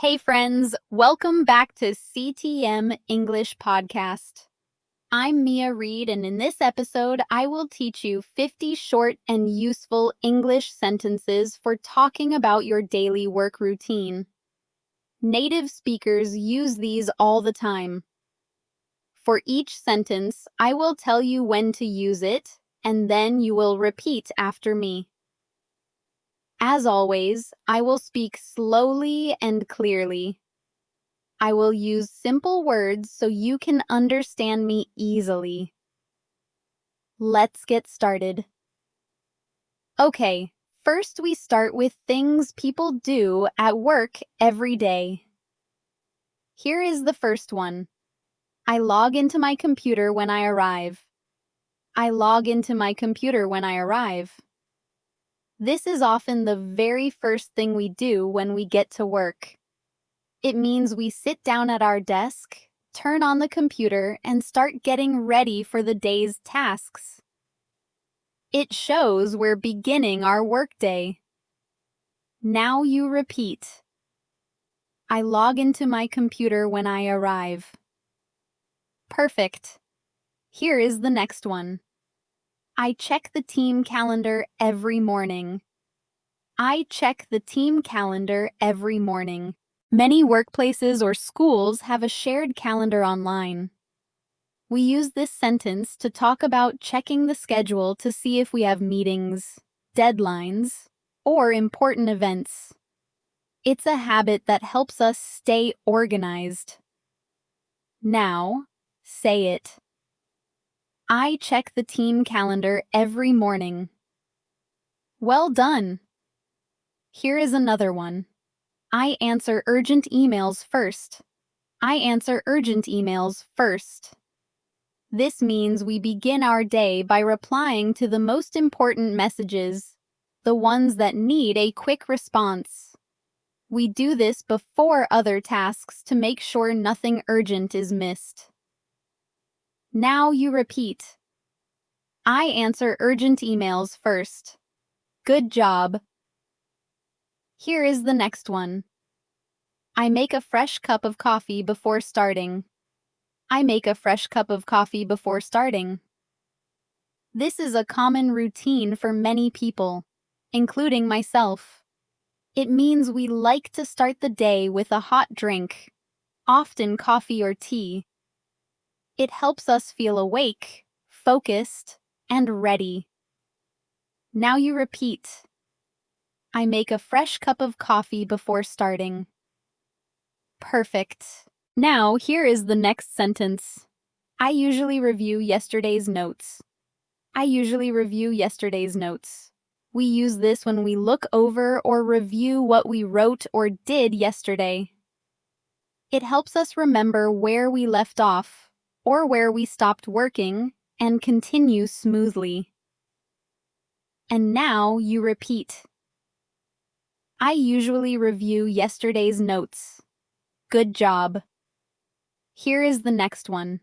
Hey friends, welcome back to CTM English Podcast. I'm Mia Reed, and in this episode, I will teach you 50 short and useful English sentences for talking about your daily work routine. Native speakers use these all the time. For each sentence, I will tell you when to use it, and then you will repeat after me. As always, I will speak slowly and clearly. I will use simple words so you can understand me easily. Let's get started. Okay, first we start with things people do at work every day. Here is the first one. I log into my computer when I arrive. I log into my computer when I arrive. This is often the very first thing we do when we get to work. It means we sit down at our desk, turn on the computer, and start getting ready for the day's tasks. It shows we're beginning our workday. Now you repeat. I log into my computer when I arrive. Perfect. Here is the next one. I check the team calendar every morning. I check the team calendar every morning. Many workplaces or schools have a shared calendar online. We use this sentence to talk about checking the schedule to see if we have meetings, deadlines, or important events. It's a habit that helps us stay organized. Now, say it. I check the team calendar every morning. Well done. Here is another one. I answer urgent emails first. I answer urgent emails first. This means we begin our day by replying to the most important messages, the ones that need a quick response. We do this before other tasks to make sure nothing urgent is missed. Now you repeat. I answer urgent emails first. Good job. Here is the next one. I make a fresh cup of coffee before starting. I make a fresh cup of coffee before starting. This is a common routine for many people, including myself. It means we like to start the day with a hot drink, often coffee or tea. It helps us feel awake, focused, and ready. Now you repeat. I make a fresh cup of coffee before starting. Perfect. Now, here is the next sentence. I usually review yesterday's notes. I usually review yesterday's notes. We use this when we look over or review what we wrote or did yesterday. It helps us remember where we left off or where we stopped working and continue smoothly. And now you repeat. I usually review yesterday's notes. Good job. Here is the next one.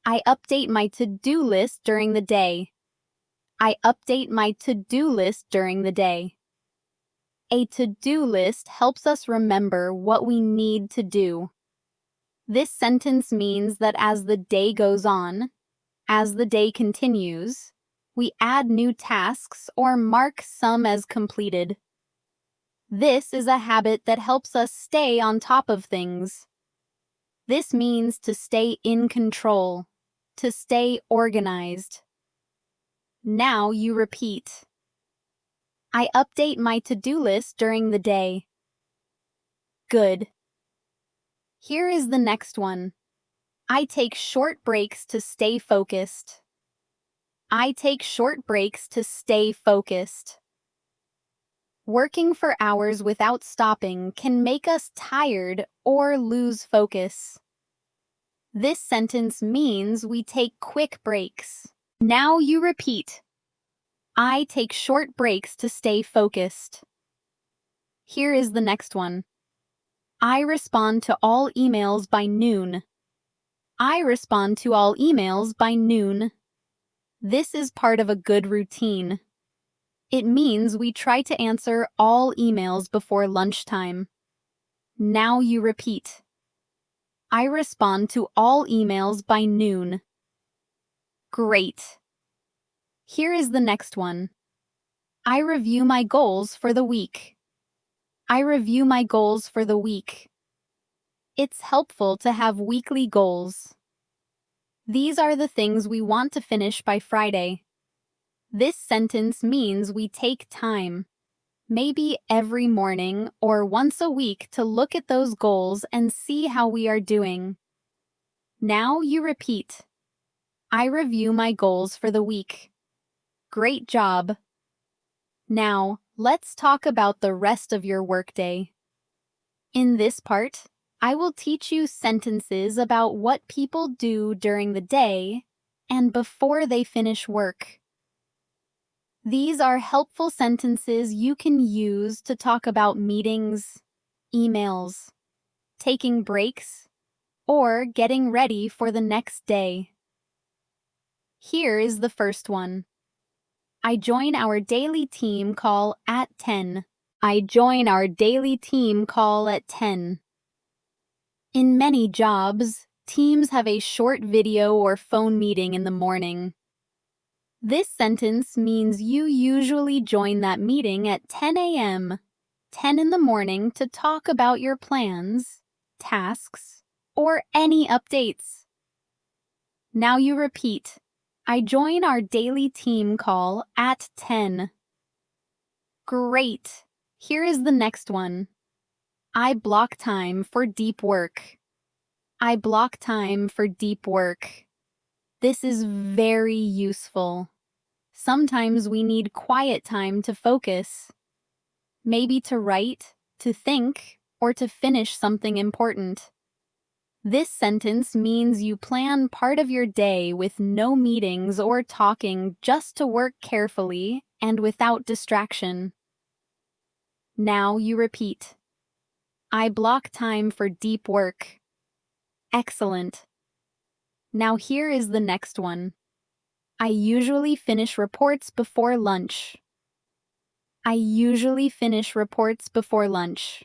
I update my to-do list during the day. I update my to-do list during the day. A to-do list helps us remember what we need to do. This sentence means that as the day goes on, as the day continues, we add new tasks or mark some as completed. This is a habit that helps us stay on top of things. This means to stay in control, to stay organized. Now you repeat. I update my to-do list during the day. Good. Here is the next one. I take short breaks to stay focused. I take short breaks to stay focused. Working for hours without stopping can make us tired or lose focus. This sentence means we take quick breaks. Now you repeat. I take short breaks to stay focused. Here is the next one. I respond to all emails by noon. I respond to all emails by noon. This is part of a good routine. It means we try to answer all emails before lunchtime. Now you repeat. I respond to all emails by noon. Great. Here is the next one. I review my goals for the week. I review my goals for the week. It's helpful to have weekly goals. These are the things we want to finish by Friday. This sentence means we take time, maybe every morning or once a week, to look at those goals and see how we are doing. Now you repeat. I review my goals for the week. Great job. Now, let's talk about the rest of your workday. In this part, I will teach you sentences about what people do during the day and before they finish work. These are helpful sentences you can use to talk about meetings, emails, taking breaks, or getting ready for the next day. Here is the first one. I join our daily team call at 10. I join our daily team call at 10. In many jobs, teams have a short video or phone meeting in the morning. This sentence means you usually join that meeting at 10 a.m., 10 in the morning, to talk about your plans, tasks, or any updates. Now you repeat. I join our daily team call at 10. Great. Here is the next one. I block time for deep work. I block time for deep work. This is very useful. Sometimes we need quiet time to focus. Maybe to write, to think, or to finish something important. This sentence means you plan part of your day with no meetings or talking, just to work carefully and without distraction. Now you repeat. I block time for deep work. Excellent. Now here is the next one. I usually finish reports before lunch. I usually finish reports before lunch.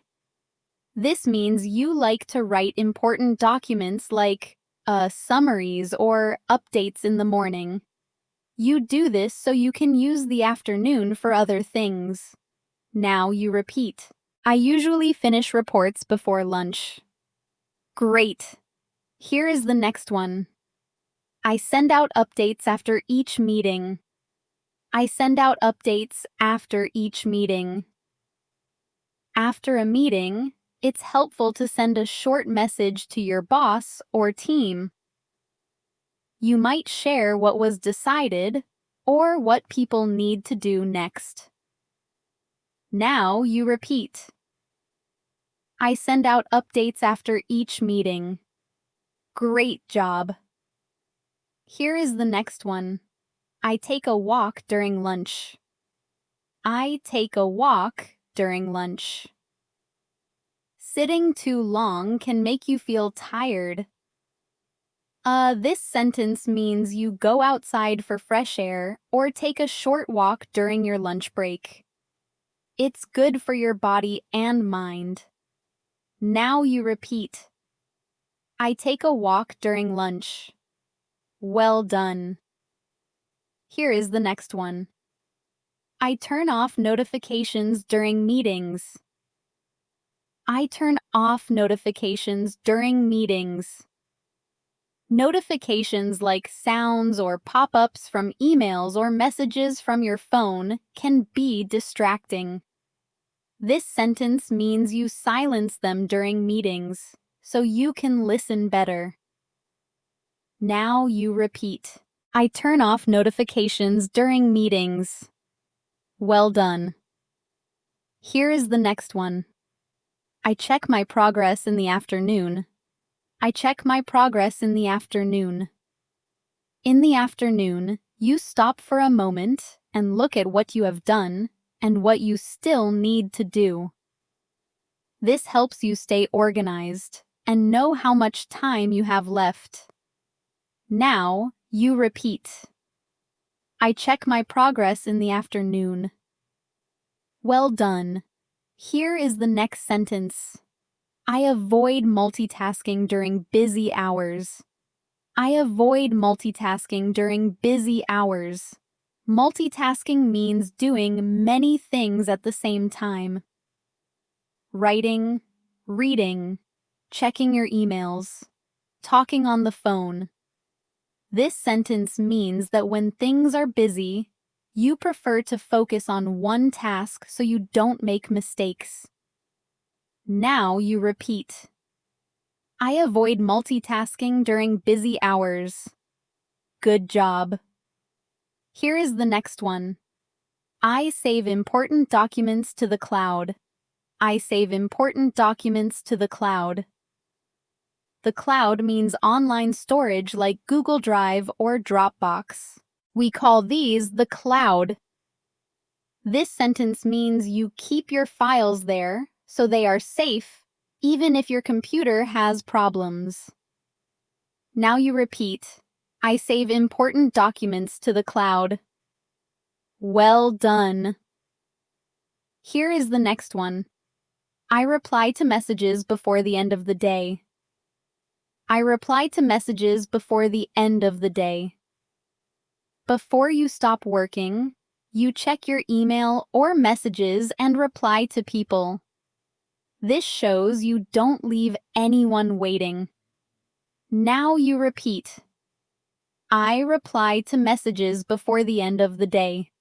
This means you like to write important documents like summaries or updates in the morning. You do this so you can use the afternoon for other things. Now you repeat. I usually finish reports before lunch. Great. Here is the next one. I send out updates after each meeting. I send out updates after each meeting. After a meeting, it's helpful to send a short message to your boss or team. You might share what was decided or what people need to do next. Now you repeat. I send out updates after each meeting. Great job. Here is the next one. I take a walk during lunch. I take a walk during lunch. Sitting too long can make you feel tired. This sentence means you go outside for fresh air or take a short walk during your lunch break. It's good for your body and mind. Now you repeat. I take a walk during lunch. Well done. Here is the next one. I turn off notifications during meetings. I turn off notifications during meetings. Notifications like sounds or pop-ups from emails or messages from your phone can be distracting. This sentence means you silence them during meetings, so you can listen better. Now you repeat. I turn off notifications during meetings. Well done. Here is the next one. I check my progress in the afternoon. I check my progress in the afternoon. In the afternoon, you stop for a moment and look at what you have done and what you still need to do. This helps you stay organized and know how much time you have left. Now, you repeat. I check my progress in the afternoon. Well done. Here is the next sentence. I avoid multitasking during busy hours. I avoid multitasking during busy hours. Multitasking means doing many things at the same time. Writing, reading, checking your emails, talking on the phone. This sentence means that when things are busy, you prefer to focus on one task so you don't make mistakes. Now you repeat. I avoid multitasking during busy hours. Good job. Here is the next one. I save important documents to the cloud. I save important documents to the cloud. The cloud means online storage like Google Drive or Dropbox. We call these the cloud. This sentence means you keep your files there so they are safe, even if your computer has problems. Now you repeat, I save important documents to the cloud. Well done. Here is the next one. I reply to messages before the end of the day. I reply to messages before the end of the day. Before you stop working, you check your email or messages and reply to people. This shows you don't leave anyone waiting. Now you repeat. I reply to messages before the end of the day.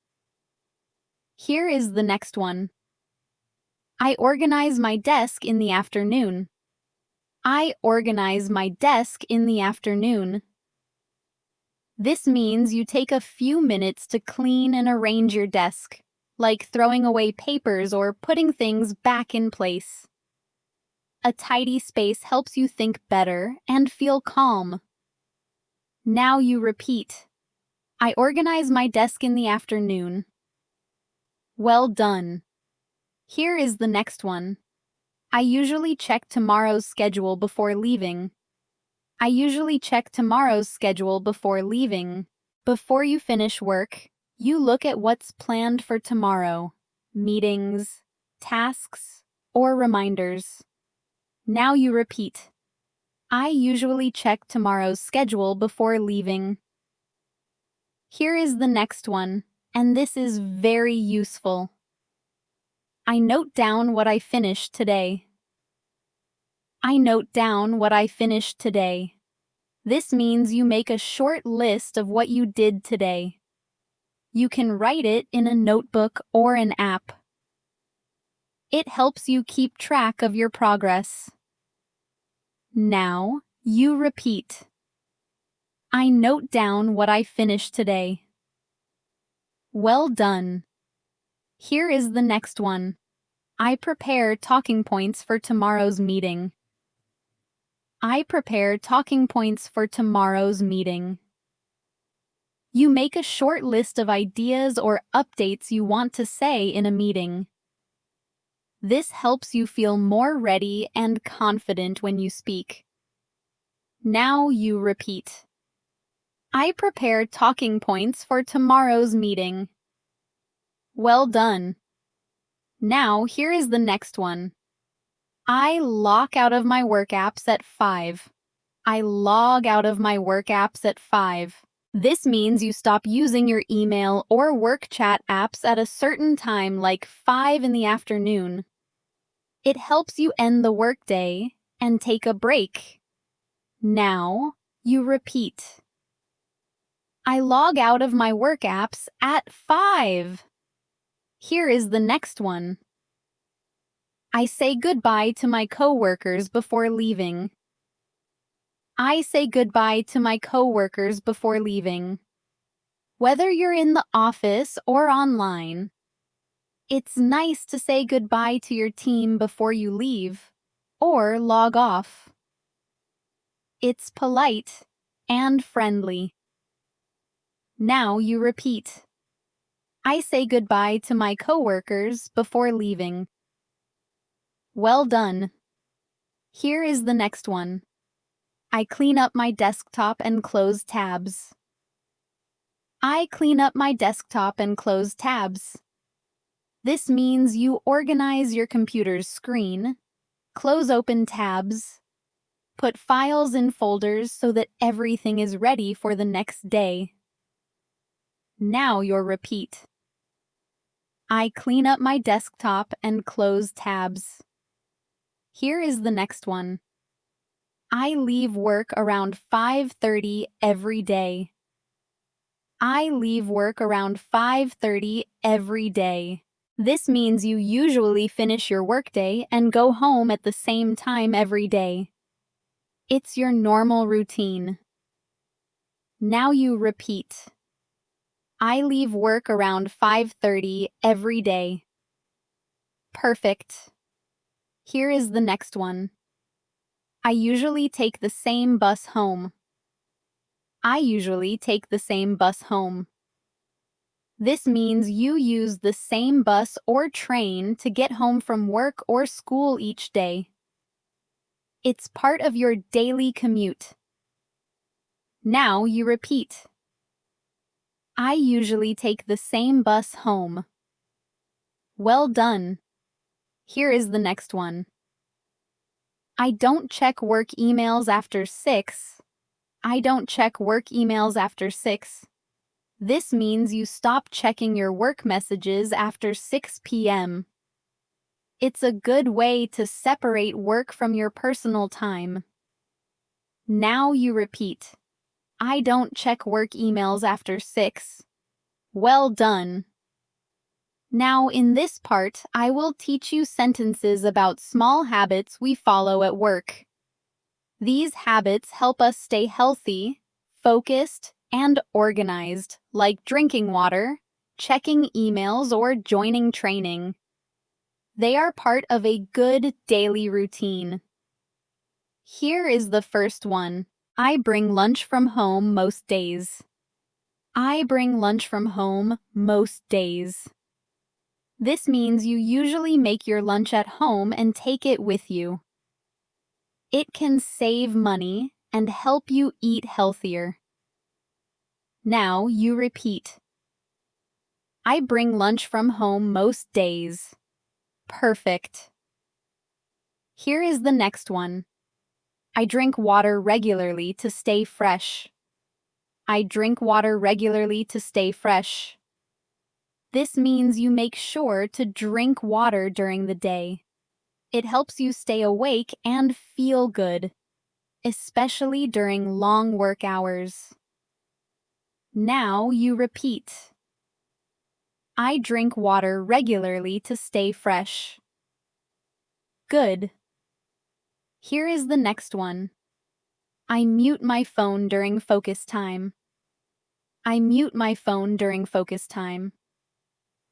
Here is the next one. I organize my desk in the afternoon. I organize my desk in the afternoon. This means you take a few minutes to clean and arrange your desk, like throwing away papers or putting things back in place. A tidy space helps you think better and feel calm. Now you repeat. I organize my desk in the afternoon. Well done. Here is the next one. I usually check tomorrow's schedule before leaving. I usually check tomorrow's schedule before leaving. Before you finish work, you look at what's planned for tomorrow, meetings, tasks, or reminders. Now you repeat. I usually check tomorrow's schedule before leaving. Here is the next one, and this is very useful. I note down what I finished today. I note down what I finished today. This means you make a short list of what you did today. You can write it in a notebook or an app. It helps you keep track of your progress. Now, you repeat. I note down what I finished today. Well done. Here is the next one. I prepare talking points for tomorrow's meeting. I prepare talking points for tomorrow's meeting. You make a short list of ideas or updates you want to say in a meeting. This helps you feel more ready and confident when you speak. Now you repeat. I prepare talking points for tomorrow's meeting. Well done. Now here is the next one. I log out of my work apps at 5. I log out of my work apps at 5. This means you stop using your email or work chat apps at a certain time, like 5 in the afternoon. It helps you end the workday and take a break. Now, you repeat. I log out of my work apps at 5. Here is the next one. I say goodbye to my coworkers before leaving. I say goodbye to my coworkers before leaving. Whether you're in the office or online, it's nice to say goodbye to your team before you leave or log off. It's polite and friendly. Now you repeat. I say goodbye to my coworkers before leaving. Well done. Here is the next one. I clean up my desktop and close tabs. I clean up my desktop and close tabs. This means you organize your computer's screen, Close open tabs. Put files in folders so that everything is ready for the next day. Now your repeat. I clean up my desktop and close tabs. Here is the next one. I leave work around 5:30 every day. I leave work around 5:30 every day. This means you usually finish your workday and go home at the same time every day. It's your normal routine. Now you repeat. I leave work around 5:30 every day. Perfect. Here is the next one. I usually take the same bus home. I usually take the same bus home. This means you use the same bus or train to get home from work or school each day. It's part of your daily commute. Now you repeat. I usually take the same bus home. Well done. Here is the next one. I don't check work emails after 6. I don't check work emails after 6. This means you stop checking your work messages after 6 p.m. It's a good way to separate work from your personal time. Now you repeat. I don't check work emails after 6. Well done. Now in this part, I will teach you sentences about small habits we follow at work. These habits help us stay healthy, focused, and organized, like drinking water, checking emails, or joining training. They are part of a good daily routine. Here is the first one. I bring lunch from home most days. I bring lunch from home most days. This means you usually make your lunch at home and take it with you. It can save money and help you eat healthier. Now you repeat. I bring lunch from home most days. Perfect. Here is the next one. I drink water regularly to stay fresh. I drink water regularly to stay fresh. This means you make sure to drink water during the day. It helps you stay awake and feel good, especially during long work hours. Now you repeat. I drink water regularly to stay fresh. Good. Here is the next one. I mute my phone during focus time. I mute my phone during focus time.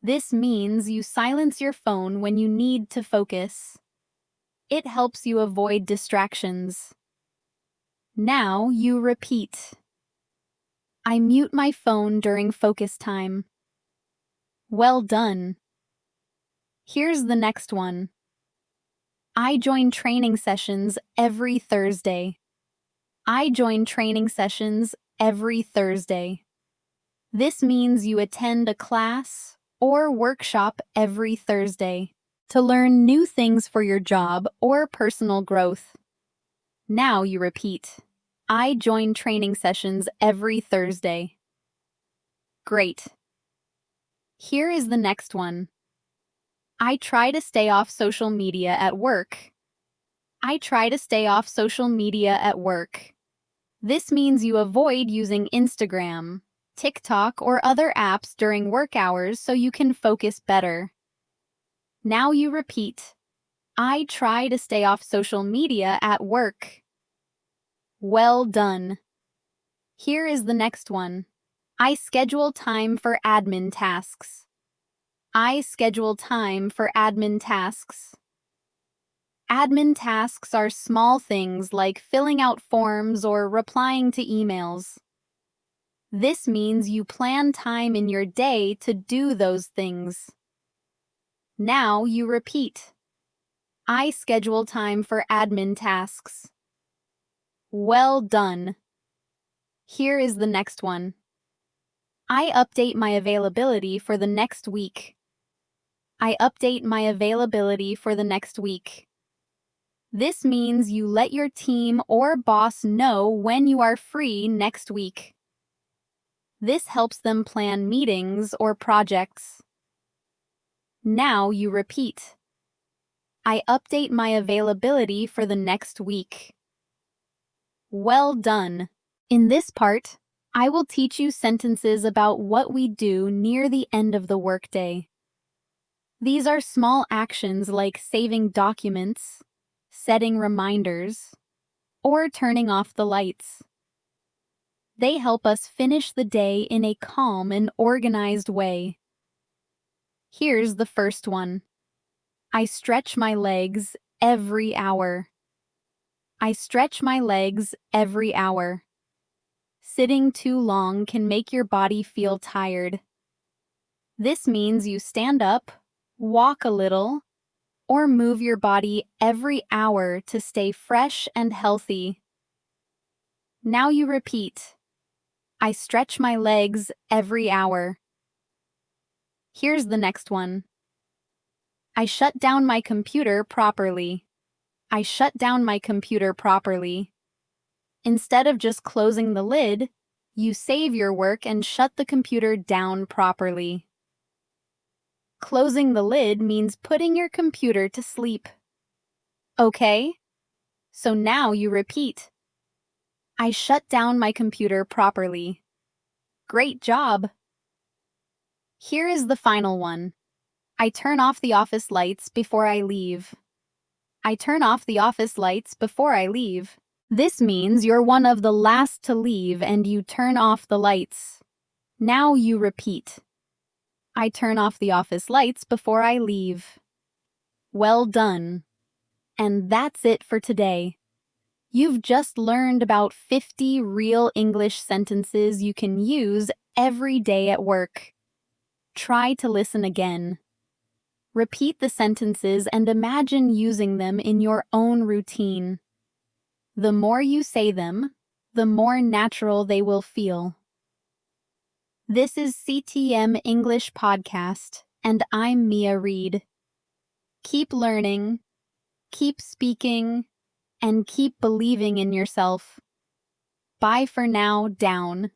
This means you silence your phone when you need to focus. It helps you avoid distractions. Now you repeat. I mute my phone during focus time. Well done. Here's the next one. I join training sessions every Thursday. I join training sessions every Thursday. This means you attend a class or workshop every Thursday to learn new things for your job or personal growth. Now you repeat. I join training sessions every Thursday. Great. Here is the next one. I try to stay off social media at work. I try to stay off social media at work. This means you avoid using Instagram, TikTok, or other apps during work hours so you can focus better. Now you repeat. I try to stay off social media at work. Well done. Here is the next one. I schedule time for admin tasks. I schedule time for admin tasks. Admin tasks are small things like filling out forms or replying to emails. This means you plan time in your day to do those things. Now you repeat. I schedule time for admin tasks. Well done. Here is the next one. I update my availability for the next week. I update my availability for the next week. This means you let your team or boss know when you are free next week. This helps them plan meetings or projects. Now you repeat. I update my availability for the next week. Well done. In this part, I will teach you sentences about what we do near the end of the workday. These are small actions like saving documents, setting reminders, or turning off the lights. They help us finish the day in a calm and organized way. Here's the first one. I stretch my legs every hour. I stretch my legs every hour. Sitting too long can make your body feel tired. This means you stand up, walk a little, or move your body every hour to stay fresh and healthy. Now you repeat. I stretch my legs every hour. Here's the next one. I shut down my computer properly. I shut down my computer properly. Instead of just closing the lid, you save your work and shut the computer down properly. Closing the lid means putting your computer to sleep. Okay? So now you repeat. I shut down my computer properly. Great job! Here is the final one. I turn off the office lights before I leave. I turn off the office lights before I leave. This means you're one of the last to leave and you turn off the lights. Now you repeat. I turn off the office lights before I leave. Well done. And that's it for today. You've just learned about 50 real English sentences you can use every day at work. Try to listen again. Repeat the sentences and imagine using them in your own routine. The more you say them, the more natural they will feel. This is CTM English Podcast, and I'm Mia Reed. Keep learning, keep speaking, and keep believing in yourself. Bye for now, down.